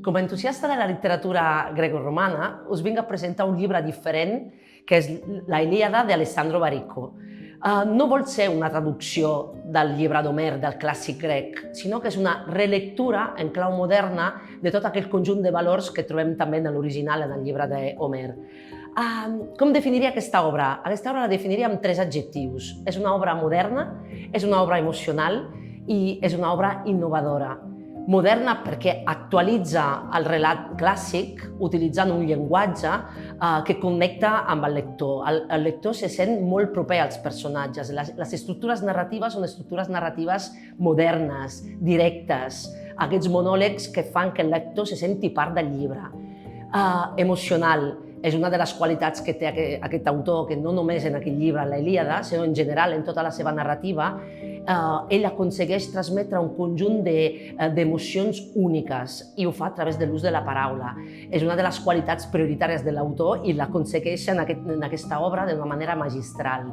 Com a entusiasta de la literatura grecorromana, us vinc a presentar un llibre diferent, que és la Ilíada d'Alessandro Baricco. No vol ser una traducció del llibre d'Homer, del clàssic grec, sinó que és una relectura en clau moderna de tot aquell conjunt de valors que trobem també en l'original, en el llibre d'Homer. Com definiria aquesta obra? Aquesta obra la definiria amb 3 adjectius. És una obra moderna, és una obra emocional i és una obra innovadora. Moderna perquè actualitza el relat clàssic utilitzant un llenguatge que connecta amb el lector. El lector se sent molt proper als personatges. Les estructures narratives són estructures narratives modernes, directes, aquests monòlegs que fan que el lector se senti part del llibre. Emocional. És una de les qualitats que té aquest autor, que no només en aquest llibre, la Ilíada, sinó en general en tota la seva narrativa, ell aconsegueix transmetre un conjunt d'emocions úniques i ho fa a través de l'ús de la paraula. És una de les qualitats prioritàries de l'autor i l'aconsegueix en aquesta obra d'una manera magistral.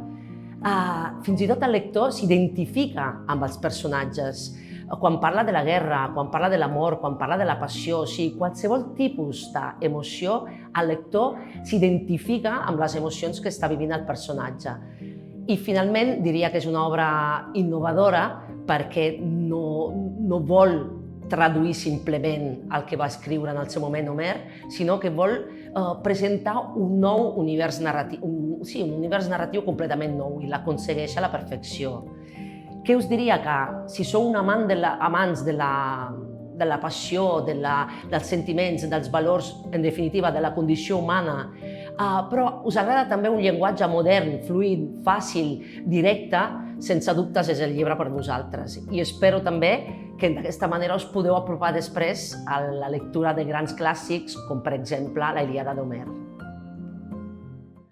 Fins i tot el lector s'identifica amb els personatges. Quan parla de la guerra, quan parla de l'amor, quan parla de la passió, o sigui, qualsevol tipus d'emoció, el lector s'identifica amb les emocions que està vivint el personatge. I finalment diria que és una obra innovadora perquè no vol traduir simplement el que va escriure en el seu moment Homer, sinó que vol presentar un nou univers narratiu, un univers narratiu completament nou i l'aconsegueix a la perfecció. Què us diria? Que si sou amants de la passió, dels sentiments, dels valors, en definitiva, de la condició humana, però us agrada també un llenguatge modern, fluid, fàcil, directe, sense dubtes és el llibre per vosaltres. I espero també que d'aquesta manera us podeu apropar després a la lectura de grans clàssics, com per exemple la Ilíada d'Homer.